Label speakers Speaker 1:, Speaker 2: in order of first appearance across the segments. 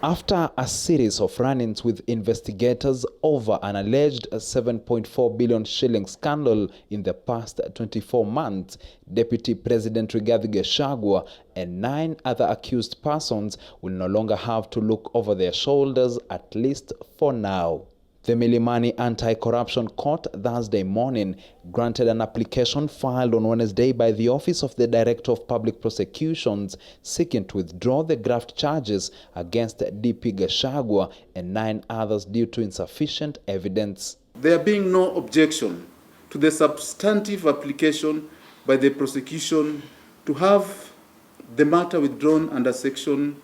Speaker 1: After a series of run-ins with investigators over an alleged 7.4 billion shilling scandal in the past 24 months, Deputy President Rigathi Gachagua and 9 other accused persons will no longer have to look over their shoulders, at least for now. The Milimani Anti-Corruption Court Thursday morning granted an application filed on Wednesday by the Office of the Director of Public Prosecutions seeking to withdraw the graft charges against DP Gachagua and 9 others due to insufficient evidence.
Speaker 2: There being no objection to the substantive application by the prosecution to have the matter withdrawn under Section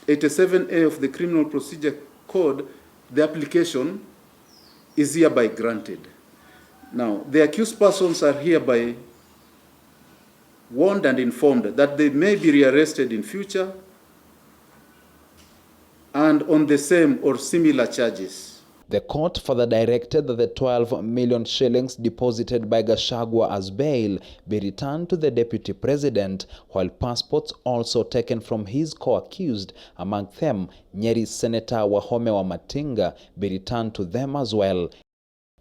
Speaker 2: 87A of the Criminal Procedure Code, the application is hereby granted. Now, the accused persons are hereby warned and informed that they may be rearrested in future and on the same or similar charges.
Speaker 1: The court further directed that the 12 million shillings deposited by Gachagua as bail be returned to the deputy president, while passports also taken from his co-accused, among them Nyeri Senator Wahome Wamatinga, be returned to them as well.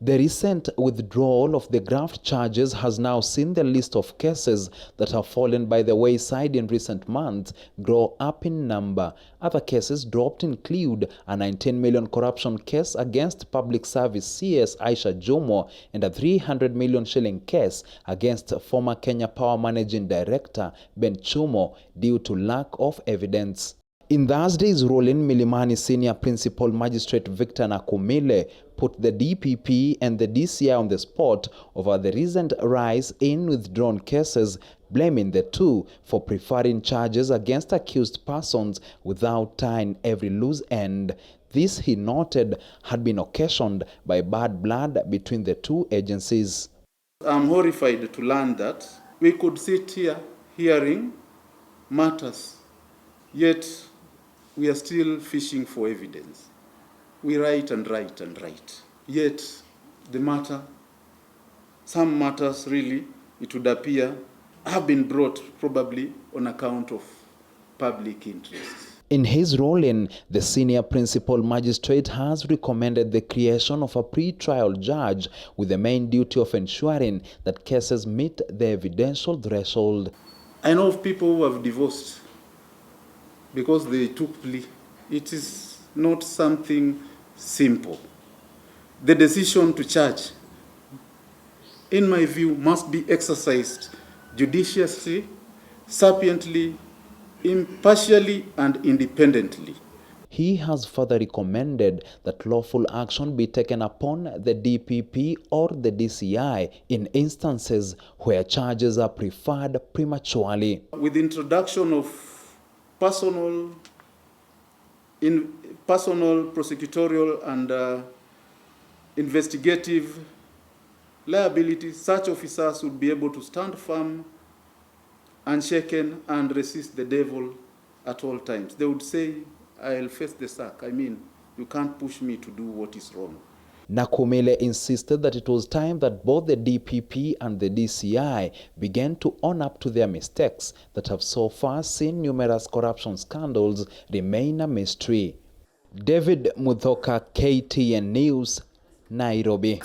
Speaker 1: The recent withdrawal of the graft charges has now seen the list of cases that have fallen by the wayside in recent months grow up in number. Other cases dropped include a 19 million corruption case against Public Service CS Aisha Jomo and a 300 million shilling case against former Kenya Power Managing Director Ben Chumo due to lack of evidence. In Thursday's ruling, Milimani Senior Principal Magistrate Victor Nakumile put the DPP and the DCI on the spot over the recent rise in withdrawn cases, blaming the two for preferring charges against accused persons without tying every loose end. This, he noted, had been occasioned by bad blood between the two agencies.
Speaker 2: I'm horrified to learn that we could sit here hearing matters, yet we are still fishing for evidence. We write and write and write. Yet the matter, some matters really, it would appear, have been brought probably on account of public interest.
Speaker 1: In his ruling, the senior principal magistrate has recommended the creation of a pre-trial judge with the main duty of ensuring that cases meet the evidential threshold.
Speaker 2: I know of people who have divorced because they took plea. It is not something simple. The decision to charge, in my view, must be exercised judiciously, sapiently, impartially, and independently.
Speaker 1: He has further recommended that lawful action be taken upon the DPP or the DCI in instances where charges are preferred prematurely.
Speaker 2: With the introduction of personal prosecutorial and investigative liability, such officers would be able to stand firm, unshaken, and resist the devil at all times. They would say, I'll face the sack. I mean, you can't push me to do what is wrong.
Speaker 1: Nakumile insisted that it was time that both the DPP and the DCI began to own up to their mistakes that have so far seen numerous corruption scandals remain a mystery. David Muthoka, KTN News, Nairobi.